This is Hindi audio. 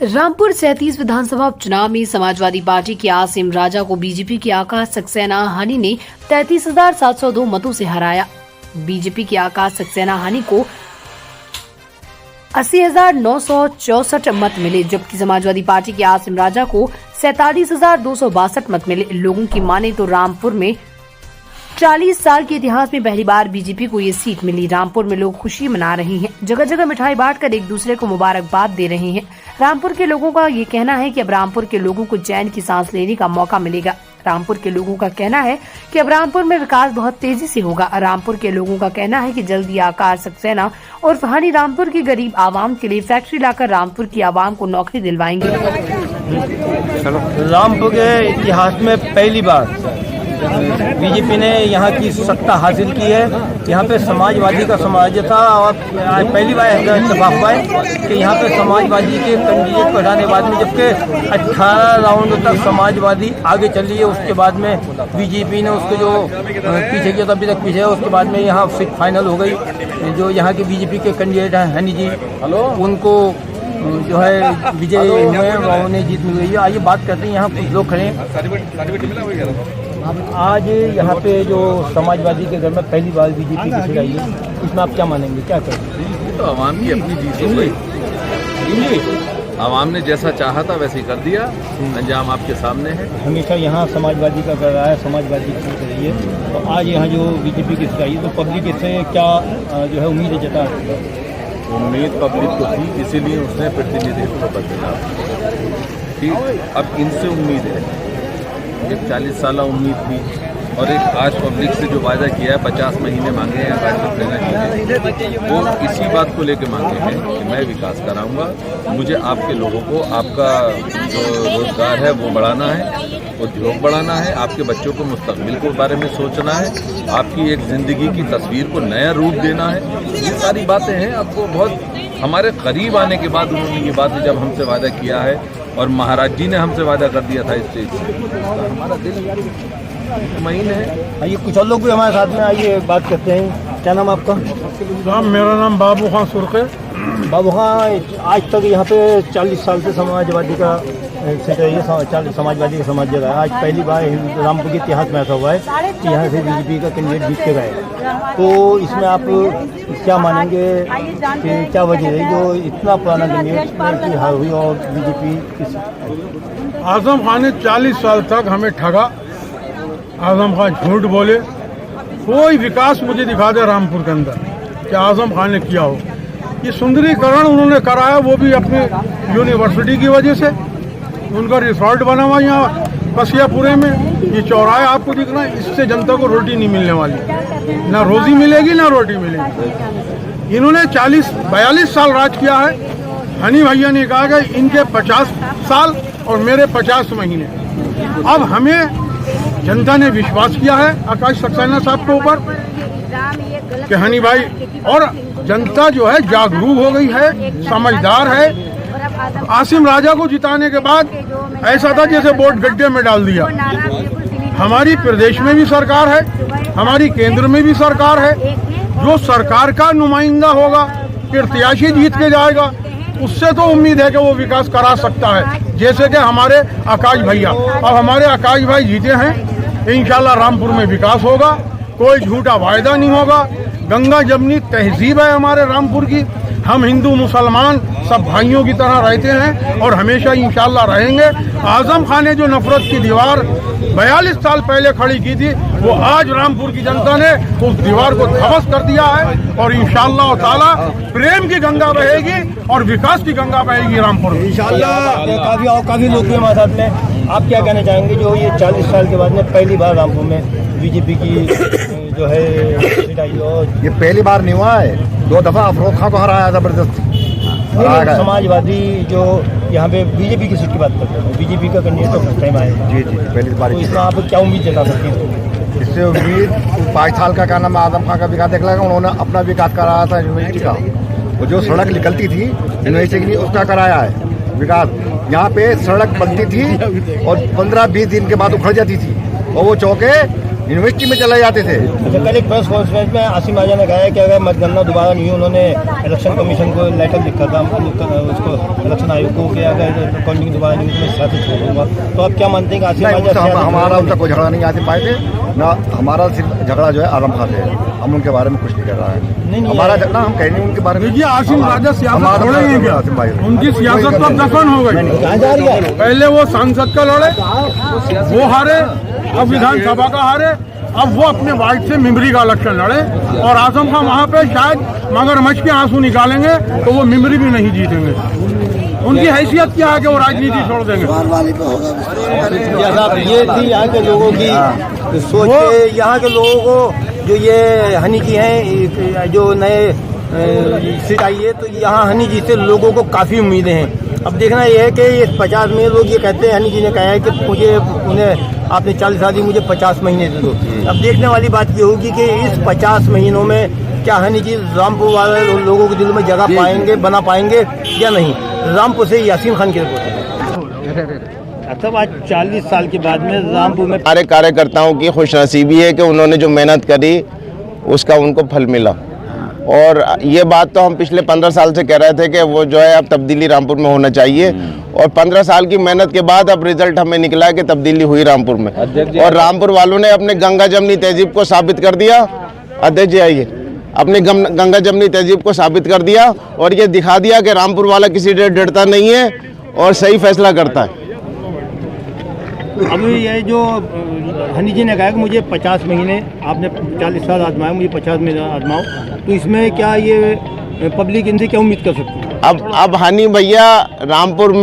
रामपुर 37 विधानसभा उपचुनाव में समाजवादी पार्टी के आसिम राजा को बीजेपी के आकाश सक्सेना हानी ने 33,702 मतों से हराया। बीजेपी के आकाश सक्सेना हानी को 80,964 मत मिले, जबकि समाजवादी पार्टी के आसिम राजा को 47,262 मत मिले। लोगों की माने तो रामपुर में 40 साल के इतिहास में पहली बार बीजेपी को ये सीट मिली। रामपुर में लोग खुशी मना रहे हैं, जगह जगह मिठाई बांटकर एक दूसरे को मुबारकबाद दे रहे हैं। रामपुर के लोगों का ये कहना है कि अब रामपुर के लोगों को चैन की सांस लेने का मौका मिलेगा। रामपुर के लोगों का कहना है कि अब रामपुर में विकास बहुत तेजी से होगा। रामपुर के लोगों का कहना है कि जल्दी आकाश सक्सेना और हानी रामपुर की गरीब आवाम के लिए फैक्ट्री लाकर रामपुर की आवाम को नौकरी दिलवाएंगे। रामपुर के इतिहास में पहली बार बीजेपी ने यहाँ की सत्ता हासिल की है। यहाँ पे समाजवादी का समाज था और पहली बार इत्तेफाक हुआ है कि यहाँ पे समाजवादी के कैंडिडेट बढ़ाने बाद में, जबकि 18 राउंड तक समाजवादी आगे चल रही है, उसके बाद में बीजेपी ने उसको जो पीछे किया था अभी तक पीछे है, उसके बाद में यहाँ सीट फाइनल हो गई। जो यहाँ के बीजेपी के कैंडिडेट हैं हनी जी, उनको जो है विजय हुए और उन्हें जीत मिल गई है। आइए बात करते हैं, यहाँ कुछ लोग खड़े हैं। आज यहाँ पे जो समाजवादी के घर में पहली बार बीजेपी की सीट आई है, इसमें आप क्या मानेंगे, क्या करेंगे? तो आवाम की अपनी जीत हो गई। आवाम ने जैसा चाहा था वैसे ही कर दिया, अंजाम आपके सामने है। हमेशा यहाँ समाजवादी का कर रहा है, समाजवादी की सीट रही है, तो आज यहाँ जो बीजेपी की सीट आई है तो पब्लिक इससे क्या जो है उम्मीद जता है? उम्मीद पब्लिक को थी, इसीलिए उसने प्रतिनिधित्व बदला। ठीक, अब इनसे उम्मीद है, एक 40 साल उम्मीद थी और एक आज पब्लिक से जो वायदा किया है 50 महीने मांगे हैं आकाश सक्सेना जी ने, वो इसी बात को लेकर मांगे हैं कि मैं विकास कराऊंगा, मुझे आपके लोगों को आपका जो रोजगार है वो बढ़ाना है, उद्योग बढ़ाना है, आपके बच्चों को मुस्तकबिल के बारे में सोचना है, आपकी एक ज़िंदगी की तस्वीर को नया रूप देना है। ये सारी बातें हैं। आपको बहुत हमारे करीब आने के बाद उन्होंने ये बात जब हमसे वादा किया है और महाराज जी ने हमसे वादा कर दिया था स्टेज से, हमारा दिल महीन है। आइए कुछ और लोग भी हमारे साथ में, आइए बात करते हैं। क्या नाम आपका? मेरा नाम बाबू खान सुरखे। बाबू खान, आज तक यहाँ पे 40 साल से समाजवादी का सीट रही है, समाजवादी का समाज जगह है। आज पहली बार रामपुर के इतिहास में ऐसा हुआ है कि यहाँ से बीजेपी का कैंडिडेट जीत के गए, तो इसमें आप क्या मानेंगे कि क्या वजह है जो इतना पुराना कैंडिडेट की हार हुई और बीजेपी? आजम खान ने 40 साल तक हमें ठगा। आजम खान झूठ बोले। कोई विकास मुझे दिखा दे रामपुर के अंदर कि आजम खान ने किया हो। ये सुंदरीकरण उन्होंने कराया, वो भी अपनी यूनिवर्सिटी की वजह से। उनका रिसोर्ट बना हुआ यहाँ कसियापुरे में, ये चौराहे आपको दिख रहा है, इससे जनता को रोटी नहीं मिलने वाली, ना रोजी मिलेगी ना रोटी मिलेगी। इन्होंने 42 साल राज किया है। हनी भैया ने कहा कि इनके 50 साल और मेरे 50 महीने। अब हमें जनता ने विश्वास किया है आकाश सक्सेना साहब के ऊपर कि हनी भाई, और जनता जो है जागरूक हो गई है, समझदार है। आसिम राजा को जिताने के बाद ऐसा था जैसे वोट गड्ढे में डाल दिया। हमारी प्रदेश में भी सरकार है, हमारी केंद्र में भी सरकार है। जो सरकार का नुमाइंदा होगा, प्रत्याशी जीत के जाएगा, उससे तो उम्मीद है कि वो विकास करा सकता है। जैसे कि हमारे आकाश भैया, अब हमारे आकाश भाई जीते हैं, इंशाल्लाह रामपुर में विकास होगा, कोई झूठा वायदा नहीं होगा। गंगा जमनी तहजीब है हमारे रामपुर की। हम हिंदू मुसलमान सब भाइयों की तरह रहते हैं और हमेशा इंशाल्लाह रहेंगे। आजम खान ने जो नफरत की दीवार 42 साल पहले खड़ी की थी, वो आज रामपुर की जनता ने उस दीवार को ध्वस्त कर दिया है और इंशाल्लाह ताला प्रेम की गंगा बहेगी और विकास की गंगा बहेगी रामपुर में इंशाल्लाह। काफी लोग भी हमारे साथ में, आप क्या कहना चाहेंगे जो ये 40 साल के बाद में पहली बार रामपुर में बीजेपी की जो है सीट आई? और ये पहली बार नहीं हुआ है, 2 दफा अफरोज खान को हराया जबरदस्ती। समाजवादी जो यहाँ पे बीजेपी की सीट की बात करते हैं, बीजेपी का कैंडिडेट तो फर्स्ट टाइम आया। जी पहली बार। तो इसमें आप क्या उम्मीद जता सकते हैं? इससे उम्मीद 22 साल का नाम आजम खान का विकास देख लगा, उन्होंने अपना विकास कराया था यूनिवर्सिटी का। वो जो सड़क निकलती थी यूनिवर्सिटी की, उसका कराया है विकास। यहाँ पे सड़क बनती थी और 15-20 दिन के बाद उखड़ जाती थी और वो चौके यूनिवर्सिटी में चले जाते थे। अच्छा, कल एक प्रेस कॉन्फ्रेंस में आसिम राजा ने कहा कि अगर मतगणना दोबारा नहीं हुई, उन्होंने इलेक्शन कमीशन को लेटर लिखा था उसको इलेक्शन आयोग को कि अगर काउंटिंग दोबारा नहीं हुई तो मैं सियासत छोड़ दूंगा। तो आप क्या मानते हैं कि आसिम नहीं, राजा हमारा उनका कोई झगड़ा नहीं आते पाए थे ना, हमारा सिर्फ झगड़ा जो है आजम खान से है। हम उनके बारे में कुछ नहीं कर रहा है। नहीं, हमारा झगड़ा हम कह नहीं उनके बारे में। देखिए आसिम राजा सियासत छोड़ेंगे क्या? आसिम भाई उनकी सियासत तो दफन हो गई। कहाँ जा रही है? पहले वो सांसद का लड़े, वो हारे, अब विधानसभा का हारे, अब वो अपने वार्ड से मिमरी का इलेक्शन लड़े और आजम खान वहाँ पे शायद मगरमच्छ के आंसू निकालेंगे तो वो मिमरी भी नहीं जीतेंगे। उनकी हैसियत क्या है कि वो राजनीति छोड़ देंगे? साहब, ये थी यहाँ के लोगों की सोच के, यहाँ के लोगों को जो ये हनी जी हैं, जो नए सीट आई है, तो यहाँ हनी जी से लोगों को काफ़ी उम्मीदें हैं। अब देखना यह है कि इस 50 में लोग ये कहते हैं, हनी जी ने कहा है कि मुझे उन्हें आपने 40 साल दी, मुझे 50 महीने दे दो। अब देखने वाली बात ये होगी कि इस 50 महीनों में क्या हनी जी रामपुर वाले लोगों के दिल में जगह पाएंगे, बना पाएंगे या नहीं। रामपुर से यासीन खान की रिपोर्ट। अब आज 40 साल के बाद में रामपुर में हमारे कार्यकर्ताओं की खुशनसीबी है कि उन्होंने जो मेहनत करी उसका उनको फल मिला। और ये बात तो हम पिछले 15 साल से कह रहे थे कि वो जो है अब तब्दीली रामपुर में होना चाहिए, और 15 साल की मेहनत के बाद अब रिजल्ट हमें निकला है कि तब्दीली हुई रामपुर में, और रामपुर वालों ने अपने गंगा जमनी तहजीब को साबित कर दिया। अध्यक्ष जी आइए, अपनी गंगा जमनी तहजीब को साबित कर दिया और ये दिखा दिया कि रामपुर वाला किसी से डरता नहीं है और सही फैसला करता है। अब ये जो हनी जी ने कहा कि मुझे 50 महीने, आपने 40 साल आजमाए, मुझे 50 महीने आजमाओ, तो इसमें क्या ये पब्लिक इनसे क्या उम्मीद कर सकती है? अब हनी भैया रामपुर में